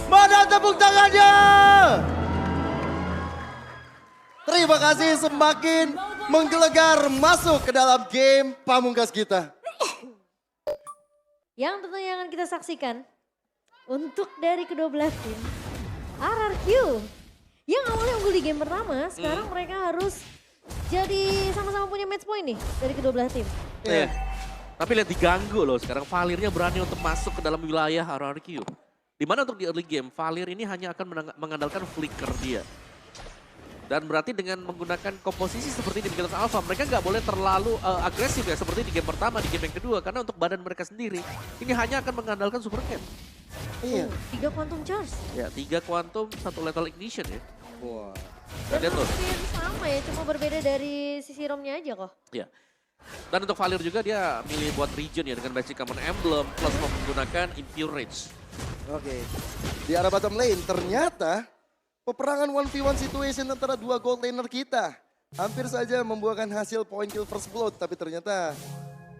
Mana tepuk tangannya? Terima kasih semakin menggelegar masuk ke dalam game pamungkas kita. Yang tentunya akan kita saksikan untuk dari kedua belah tim RRQ yang awalnya unggul di game pertama, sekarang mereka harus jadi sama-sama punya match point nih dari kedua belah tim. Iya. Tapi lihat diganggu loh sekarang Valirnya berani untuk masuk ke dalam wilayah RRQ. Dimana untuk di early game Valir ini hanya akan mengandalkan flicker dia. Dan berarti dengan menggunakan komposisi seperti di Vigilance Alpha, mereka nggak boleh terlalu agresif ya seperti di game pertama, di game yang kedua. Karena untuk badan mereka sendiri, ini hanya akan mengandalkan super camp. Iya. 3 quantum charge. Ya, 3 quantum, 1 lethal ignition ya. Wah. Dan lihat tuh. Hampir sama ya, cuma berbeda dari sisi romnya aja kok. Ya. Dan untuk Valir juga dia milih buat region ya dengan basic common emblem plus menggunakan Impure Rage. Oke. Di arah bottom lane ternyata peperangan 1v1 situation antara dua gold laner kita hampir saja membuahkan hasil point kill first blood, tapi ternyata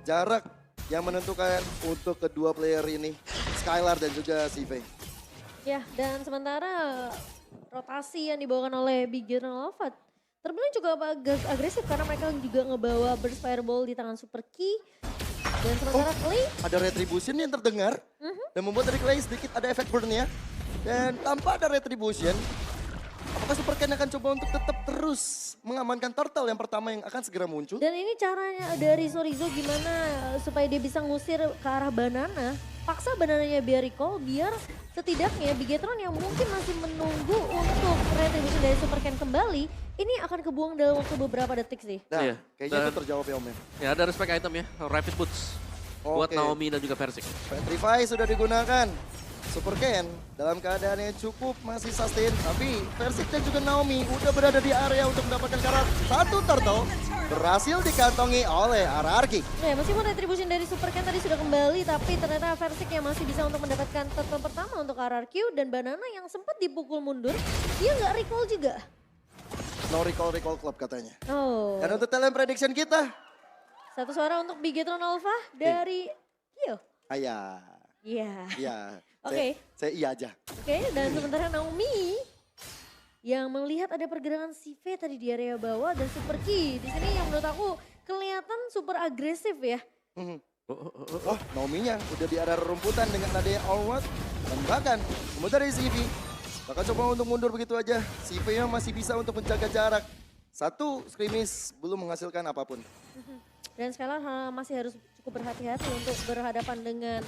jarak yang menentukan untuk kedua player ini, Skylar dan juga Sive. Ya, dan sementara rotasi yang dibawakan oleh Big General Alpha terbilang juga agak agresif karena mereka juga ngebawa Burst Fireball di tangan Super Key. Dan sementara Clay, Ada retribution yang terdengar dan membuat dari Clay sedikit ada efek burn-nya. Dan tanpa ada retribution, apakah Super Ken akan coba untuk tetap terus mengamankan turtle yang pertama yang akan segera muncul? dan ini caranya dari Sorizo gimana supaya dia bisa ngusir ke arah banana. Paksa banananya biar recall biar setidaknya Bigetron yang mungkin masih menunggu untuk retribution dari Super Ken kembali, ini akan kebuang dalam waktu beberapa detik sih. Nah, Iya, kayaknya dan- itu terjawab ya Om ya. Ya ada respect item ya, Rapid Boots. Buat Oke. Naomi dan juga Versik. Petrify sudah digunakan. Super Ken dalam keadaan yang cukup masih sustain, tapi Versik dan juga Naomi udah berada di area untuk mendapatkan karat satu turtle berhasil dikantongi oleh RRQ. Ya, meskipun retribution dari Super Ken tadi sudah kembali, tapi ternyata Versik yang masih bisa untuk mendapatkan turtle pertama untuk RRQ dan Banana yang sempat dipukul mundur, dia nggak recall juga. No recall club katanya. Oh, Dan untuk talent prediction kita, satu suara untuk Bigetron Alpha dari Kyo. ayah, Iya. iya. Oke. Saya iya aja. Oke, dan sementara Naomi yang melihat ada pergerakan Sive tadi di area bawah dan Super Key. Di sini yang menurut aku kelihatan super agresif ya. Mhm. Oh, Naomi-nya udah di area rumputan dengan adanya Onward. Dan bahkan, kemudian dari CV, bakal coba untuk mundur begitu aja. CV-nya masih bisa untuk menjaga jarak. Satu skirmish belum menghasilkan apapun. Dan sekarang masih harus cukup berhati-hati untuk berhadapan dengan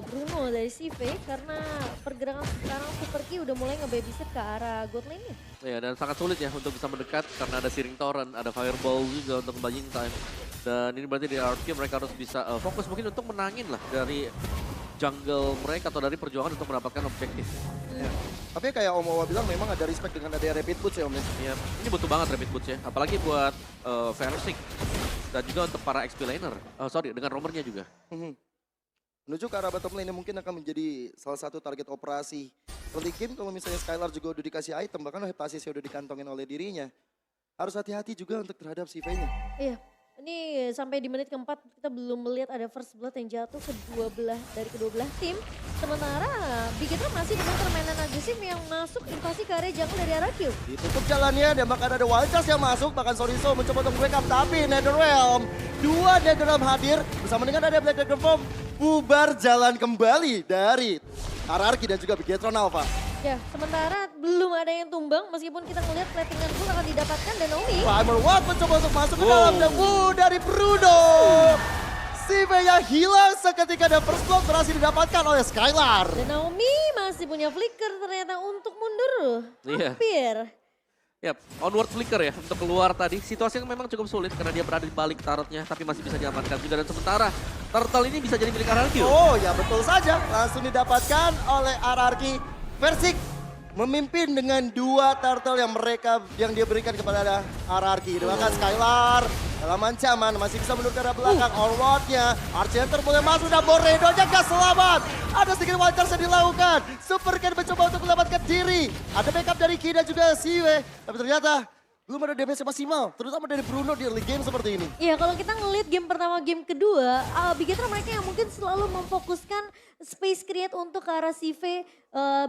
Bruno dari CV karena pergerakan sekarang Super Key udah mulai nge-babysit ke arah god lane-nya. Ya dan sangat sulit ya untuk bisa mendekat karena ada Searing Torrent, ada Fireball juga untuk buying time. Dan ini berarti di RRQ mereka harus bisa fokus mungkin untuk menangin lah dari jungle mereka atau dari perjuangan untuk mendapatkan objektif. Ya. Tapi kayak Om Owa bilang memang ada respect dengan adanya Rapid Boots ya Om ya. Ya, ini butuh banget Rapid Boots ya, apalagi buat Versik dan juga untuk para XP laner. Sorry, dengan roamernya juga. Mhm. Menuju ke arah bottom lane yang mungkin akan menjadi salah satu target operasi early game kalau misalnya Skylar juga udah dikasih item, bahkan Heptasis udah dikantongin oleh dirinya. Harus hati-hati juga untuk terhadap si V-nya. Iya, ini sampai di menit keempat kita belum melihat ada first blood yang jatuh ke kedua belah tim. Sementara Bigetron masih dengan permainan agresif yang masuk invasi ke area jungle dari RRQ. Ditutup jalannya dan bahkan ada Wild Charge yang masuk, bahkan Sorizo mencoba untuk break up, tapi Netherrealm, dua Netherrealm hadir bersama dengan ada Black Dragon Form, bubar jalan kembali dari RRQ dan juga Bigetron Alpha. Ya, sementara belum ada yang tumbang meskipun kita melihat platingan pun akan didapatkan dan Naomi. Primer Watt mencoba untuk masuk ke dalam dan dari Bruno. Si V-nya hilang seketika dan first blood berhasil didapatkan oleh Skylar. Dan Naomi masih punya flicker ternyata untuk mundur. Iya. Hampir. Yap, onward flicker ya untuk keluar tadi. Situasi yang memang cukup sulit karena dia berada di balik turretnya tapi masih bisa diamankan juga. Dan sementara turtle ini bisa jadi milik RRQ. Oh ya betul saja, langsung didapatkan oleh RRQ. Versik memimpin dengan dua turtle yang dia berikan kepada RRQ. Bahkan Skylar dalam ancaman masih bisa mundur ke arah belakang. Onward-nya, Archenter boleh masuk dan Boredo-nya gak selamat. Ada sedikit wajar yang dilakukan. Super Ken mencoba untuk menyelamatkan diri. Ada backup dari Ki dan juga Siwe. Tapi ternyata belum ada damage maksimal, terutama dari Bruno di early game seperti ini. Iya, kalau kita ngelihat game pertama, game kedua, Bigetron mereka yang mungkin selalu memfokuskan space create untuk ke arah CV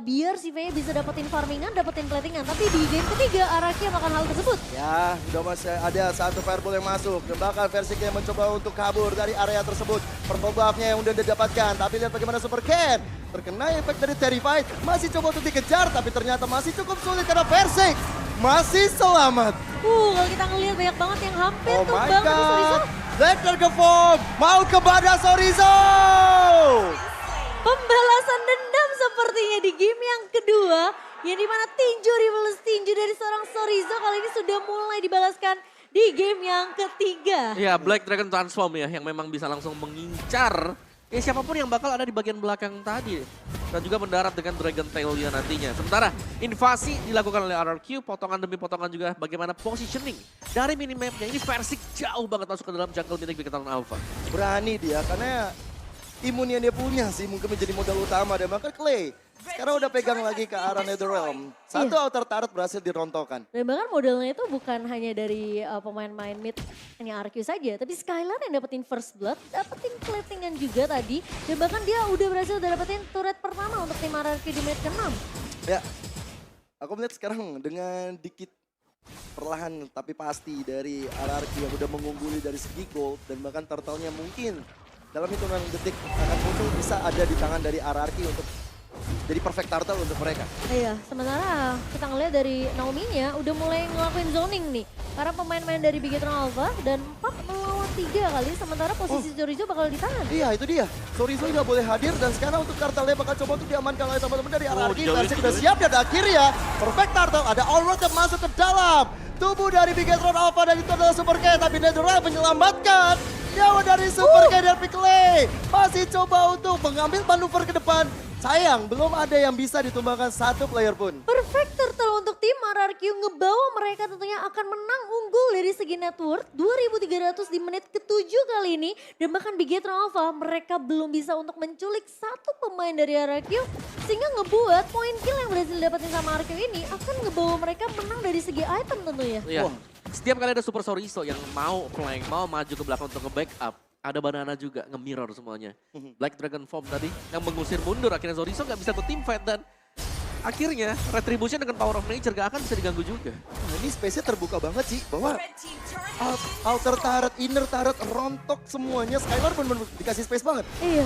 biar CV-nya bisa dapetin farmingan, dapetin platingan. Tapi di game ketiga Araki melakukan hal tersebut. Ya, udah masih ada satu fireball yang masuk. Dan bahkan Versik yang mencoba untuk kabur dari area tersebut. Purple buff-nya yang udah didapatkan. Tapi lihat bagaimana Super Ken. Terkena efek dari Terrified. Masih coba untuk dikejar, tapi ternyata masih cukup sulit karena Versik masih selamat. Kalau kita ngelihat banyak banget yang hampir Oh my tumbang tadi Sorizo. god. Black Dragon Form mau kepada Sorizo. Pembalasan dendam sepertinya di game yang kedua. Yang dimana tinju reverse tinju dari seorang Sorizo kali ini sudah mulai dibalaskan di game yang ketiga. Ya, Black Dragon Transform ya, yang memang bisa langsung mengincar siapapun yang bakal ada di bagian belakang tadi. Dan juga mendarat dengan Dragon Tail-nya nantinya. Sementara invasi dilakukan oleh RRQ, potongan demi potongan juga bagaimana positioning dari minimapnya. Ini Versik jauh banget masuk ke dalam jungle milik Bigetron Alpha. Berani dia karena imun yang dia punya sih mungkin menjadi modal utama. Dan bahkan Clay sekarang udah pegang lagi ke arah Netherrealm. Satu outer turret berhasil dirontokkan. Dan bahkan modelnya itu bukan hanya dari pemain-pemain mid hanya RQ saja. Tapi Skylar yang dapetin first blood, dapetin platingan juga tadi. Dan bahkan dia udah berhasil dapetin turret pertama untuk tim RRQ di mid ke-6. Ya, aku melihat sekarang dengan dikit perlahan tapi pasti dari RRQ yang udah mengungguli dari segi gold. Dan bahkan turtle-nya mungkin dalam hitungan detik akan muncul bisa ada di tangan dari RRQ untuk jadi perfect turtle untuk mereka. Iya, sementara kita ngeliat dari Naomi-nya udah mulai ngelakuin zoning nih. Karena pemain-pemain dari Bigetron Alpha dan 4 melawan 3 kali, sementara posisi Sorizo bakal ditahan. Iya itu dia, Sorizo nggak boleh hadir dan sekarang untuk turtle-nya bakal coba untuk diamankan oleh teman-teman dari RRQ. jauh Versik itu, sudah jauh siap dan akhirnya perfect turtle ada Allroad yang masuk ke dalam tubuh dari Bigetron Alpha dan itu adalah Super K. Tapi Netherrealm menyelamatkan nyawa dari Super K dan Pickley. Masih coba untuk mengambil manuver ke depan. Sayang, belum ada yang bisa ditumbangkan satu player pun. Perfect turtle untuk tim RRQ ngebawa mereka tentunya akan menang unggul dari segi net worth 2.300 di menit ke-7 kali ini. Dan bahkan Bigetron Alpha mereka belum bisa untuk menculik satu pemain dari RRQ. Sehingga ngebuat poin kill yang berhasil dapetin sama RRQ ini akan ngebawa mereka menang dari segi item tentunya. Iya. Wah. Setiap kali ada Super Sorizo yang mau flank, mau maju ke belakang untuk nge-backup, ada Banana juga nge-mirror semuanya. Black Dragon Form tadi yang mengusir mundur, akhirnya Sorizo nggak bisa ke teamfight dan akhirnya Retribution dengan Power of Nature gak akan bisa diganggu juga. Nah, ini space-nya terbuka banget sih bahwa outer turret, inner turret, rontok semuanya. Skylar bener-bener dikasih space banget. Iya,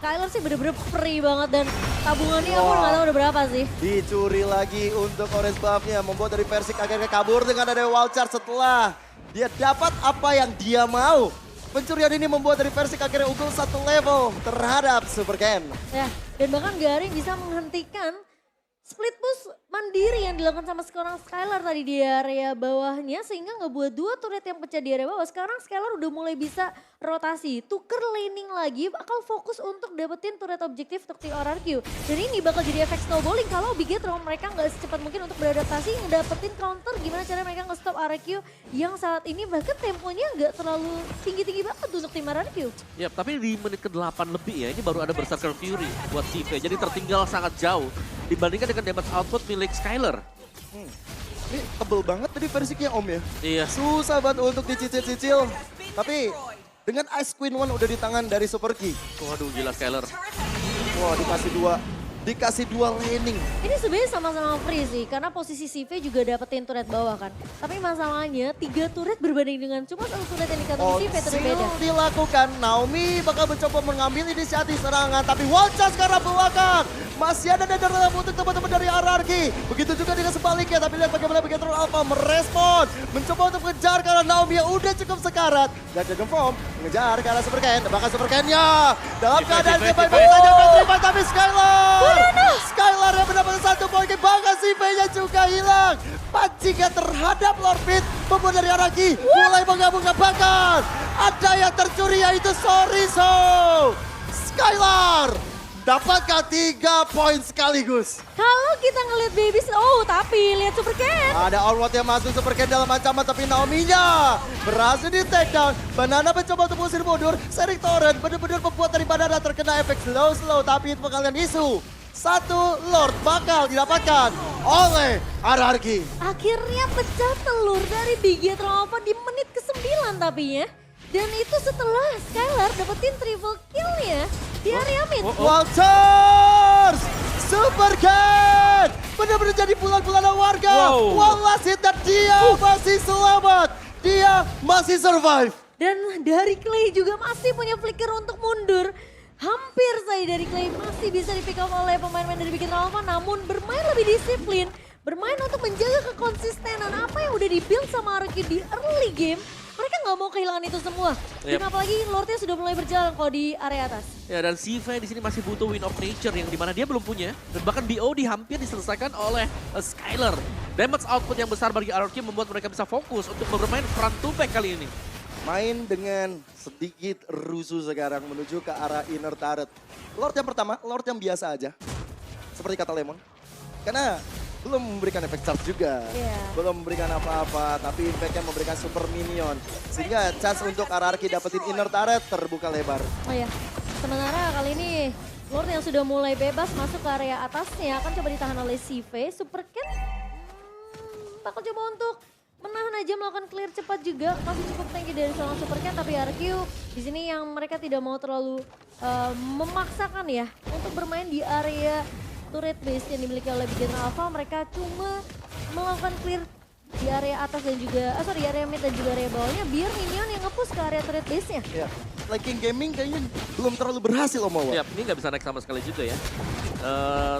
Skylar sih bener-bener free banget dan tabungannya aku nggak tahu udah berapa sih. Dicuri lagi untuk orange buff-nya, membuat dari Versik akhirnya kabur dengan ada wild charge setelah dia dapat apa yang dia mau. Pencurian ini membuat dari Versik akhirnya unggul satu level terhadap Super Ken. Ya, dan bahkan Garing bisa menghentikan split push mandiri yang dilakukan sama seorang Skylar tadi di area bawahnya sehingga ngebuat dua turret yang pecah di area bawah. Sekarang Skylar udah mulai bisa rotasi, tuker laning lagi, bakal fokus untuk dapetin turret objektif untuk tim RRQ. Dan ini bakal jadi efek snowballing kalau Bigetron mereka nggak secepat mungkin untuk beradaptasi, ngedapetin counter gimana cara mereka nge-stop RRQ yang saat ini bahkan temponya nggak terlalu tinggi-tinggi banget untuk tim RRQ. Ya, tapi di menit ke-8 lebih ya, ini baru ada Berserker Fury buat CV. Jadi tertinggal sangat jauh dibandingkan dengan damage output milik Skylar. Ini tebel banget tadi Versiknya Om ya. Iya. Susah banget untuk dicicil-cicil. Tapi dengan Ice Queen One udah di tangan dari Super Ki. Waduh, gila Skylar. Wah dikasih dua laning. Ini sebenarnya sama-sama free sih, karena posisi CV juga dapetin turret bawah kan. Tapi masalahnya 3 turret berbanding dengan cuma 1 turret yang dikantong CV itu berbeda. Conceal dilakukan, Naomi bakal mencoba mengambil inisiatif serangan. Tapi Woncha sekarang belakang. Masih ada Netherrealm untuk teman-teman dari RRQ. Begitu juga dengan sebaliknya, tapi lihat bagaimana Bigetron Alpha merespon. Mencoba untuk mengejar karena Naomi yang udah cukup sekarat. Dan Dragon Form mengejar ke arah Super Ken. Bahkan Super Ken-nya dalam keadaan baik-baik saja menerima, tapi Skylar yang mendapatkan 1 poin, bahkan CV-nya juga hilang. Pancingan terhadap Lord Pit, membuat dari RRQ mulai menggabungkan, bahkan ada yang tercuri yaitu Sorizo. Skylar dapatkan 3 poin sekaligus. Kalau kita ngeliat Baby, tapi lihat Super Ken. Ada Allroad yang masuk Super Ken dalam ancaman, tapi Naomi-nya berhasil di take down. Banana mencoba untuk mengusir mundur. Sering Torrent benar-benar membuat dari Banana terkena efek slow, tapi itu kalian isu. 1 Lord bakal didapatkan oleh RRQ. Akhirnya pecah telur dari Bigetron Alpha di menit ke-9 tapi ya. Dan itu setelah Skylar dapetin triple kill-nya di area mid. Walters! Super Cat! Benar-benar jadi bulan-bulanan warga. Wow. Wallace dan dia masih selamat. Dia masih survive. Dan dari Clay juga masih punya flicker untuk mundur. Hampir saja dari Clay masih bisa di pick up oleh pemain-pemain dari Big Hero Alpha. Namun bermain lebih disiplin. Bermain untuk menjaga kekonsistenan apa yang udah di-build sama Arki di early game. Mereka nggak mau kehilangan itu semua. Dan apalagi Lordnya sudah mulai berjalan kalau di area atas. Ya, dan CV di sini masih butuh win of nature yang dimana dia belum punya. Dan bahkan BOD hampir diselesaikan oleh Skylar. Damage output yang besar bagi RRQ membuat mereka bisa fokus untuk bermain front to back kali ini. Main dengan sedikit rusuh sekarang menuju ke arah inner turret. Lord yang pertama, Lord yang biasa aja. Seperti kata Lemon. Karena belum memberikan efek charge juga. Belum memberikan apa-apa, tapi impactnya memberikan super minion. Sehingga chance untuk RRQ dapetin inner turret terbuka lebar. Oh ya, sementara kali ini Lord yang sudah mulai bebas masuk ke area atasnya akan coba ditahan oleh CV. Super Ken bakal coba untuk menahan aja, melakukan clear cepat juga. Masih cukup tinggi dari seorang Super Ken, tapi RQ di sini yang mereka tidak mau terlalu memaksakan ya untuk bermain di area turret base yang dimiliki oleh Big Hero Alpha. Mereka cuma melakukan clear di area atas dan juga, di area mid dan juga area bawahnya biar minion yang nge-push ke area turret base-nya. Ya, King Gaming kayaknya belum terlalu berhasil Om Wawa. Ya, ini nggak bisa naik sama sekali juga ya.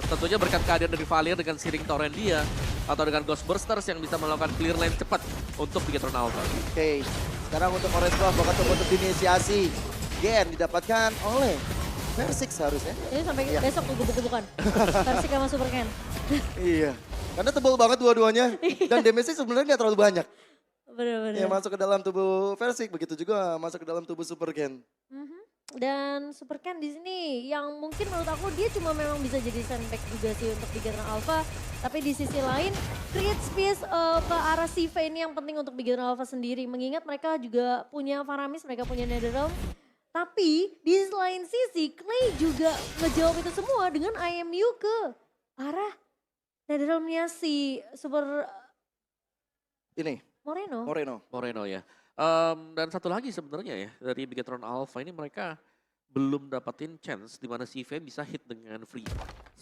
Tentunya berkat kehadiran dari Valir dengan Searing Torrent dia atau dengan Ghost Bursters yang bisa melakukan clear lane cepat untuk Big Hero Alpha. Oke, sekarang untuk Orange Buff bakal coba untuk inisiasi. Gen didapatkan oleh Versik seharusnya. Jadi sampai besok tuh gebuk-gebukan. Versik sama Super Ken. Iya, karena tebal banget dua-duanya. Dan damage-nya sebenarnya nggak terlalu banyak. Bener-bener. Ya, masuk ke dalam tubuh Versik, begitu juga masuk ke dalam tubuh Super Ken. Dan Super Ken di sini yang mungkin menurut aku dia cuma memang bisa jadi sandbag juga sih untuk Big Hero Alpha. Tapi di sisi lain create space ke arah CV ini yang penting untuk Big Hero Alpha sendiri. Mengingat mereka juga punya Faramis, mereka punya Netherrealm. Tapi di lain sisi Clay juga ngejawab itu semua dengan IMU ke arah Netherrealm-nya si Super Ini, Moreno. Moreno ya. Dan satu lagi sebenarnya ya, dari Bigetron Alpha ini mereka belum dapatin chance di mana CV bisa hit dengan free.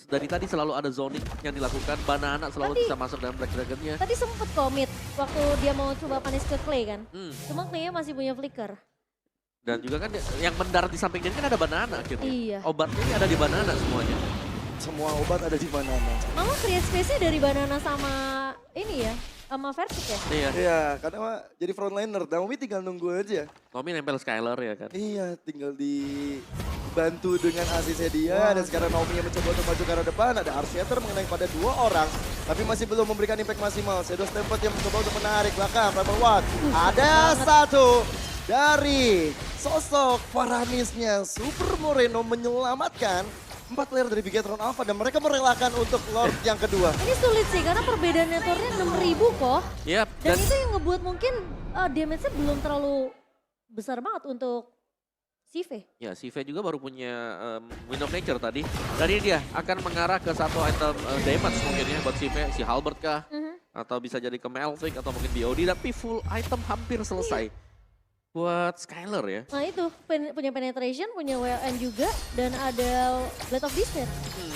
Dari tadi selalu ada zoning yang dilakukan, Banana selalu bisa masuk dalam Black Dragon-nya. Tadi sempet komit waktu dia mau coba punish ke Clay kan. Cuma Clay-nya masih punya flicker. Dan juga kan yang mendarat di samping dia kan ada Banana akhirnya. Iya. Obatnya ini ada di Banana semuanya. semua obat ada di Banana. Malah create space-nya dari Banana sama ini ya, sama Versik ya. Iya. Iya, karena mah jadi frontliner, Naomi tinggal nunggu aja. Tommy nempel Skylar ya kan. Iya, tinggal dibantu dengan asisnya dia. Dan sekarang Naomi yang mencoba untuk maju ke arah depan. Ada Arsiater mengenai pada 2 orang. Tapi masih belum memberikan impact maksimal. Shadow Stampede yang mencoba untuk menarik belakang. Primal One. Ada satu dari sosok Faramisnya. Super Moreno menyelamatkan 4 player dari Bigetron Alpha. Dan mereka merelakan untuk Lord yang kedua. Ini sulit sih karena perbedaan networknya 6.000 kok. Yap. Dan itu yang ngebuat mungkin damage-nya belum terlalu besar banget untuk CV. Ya, CV juga baru punya Wind of Nature tadi. Dan ini dia akan mengarah ke satu item damage mungkin ya buat CV. Si Halbert kah? Atau bisa jadi ke Melvick atau mungkin BOD. Tapi full item hampir selesai. Buat Skylar ya. Nah itu punya penetration, punya WLN juga. Dan ada Blade of Despair.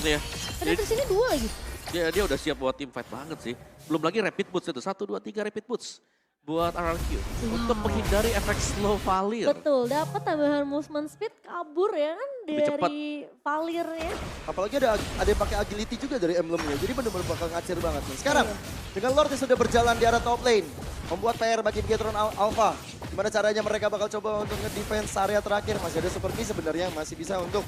Iya. Penetration-nya 2 lagi. Dia udah siap buat team fight banget sih. Belum lagi rapid boots itu. 1, 2, 3 rapid boots. Buat RRQ. Untuk menghindari efek slow Valir. Betul, dapat tambahan movement speed kabur ya kan Lebih cepat. dari Valirnya. Apalagi ada yang pakai agility juga dari emblemnya. Jadi benar-benar bakal ngacir banget nih. Sekarang dengan Lord yang sudah berjalan di arah top lane. Membuat PR bagi Bigetron Alpha. Gimana caranya mereka bakal coba untuk nge-defense area terakhir. Masih ada Super Key sebenarnya yang masih bisa untuk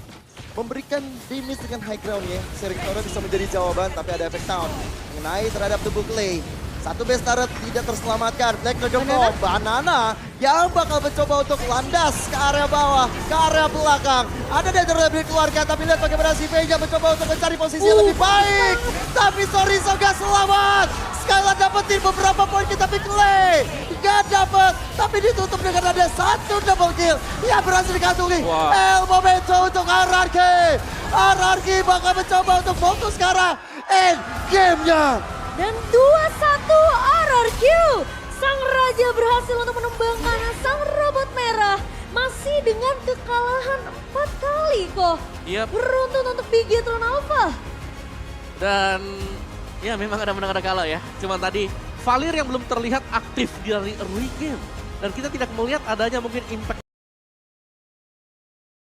memberikan damage dengan high ground ya. Sharing Torrent bisa menjadi jawaban tapi ada efek town. Mengenai terhadap tubuh Clay. Satu base turret tidak terselamatkan. Black Dragon Ball, Banana yang bakal mencoba untuk landas ke area bawah, ke area belakang. Ada Danger Lebih keluarga, tapi lihat bagaimana si Veja mencoba untuk mencari posisi yang lebih baik. Tapi sorry, gak selamat. Skylar dapetin beberapa poin, tapi Clay gak dapet. Tapi ditutup dengan ada satu double kill yang berhasil dikantungi. El Momento untuk RRQ. RRQ bakal mencoba untuk fokus ke arah end game-nya. Dan 2-1 RRQ. Sang Raja berhasil untuk menembangkan sang robot merah. Masih dengan kekalahan 4 kali kok. Yep. Beruntun untuk Bigetron Alpha. Dan ya memang ada menang ada kalah ya. Cuman tadi Valir yang belum terlihat aktif dari early game. Dan kita tidak melihat adanya mungkin impact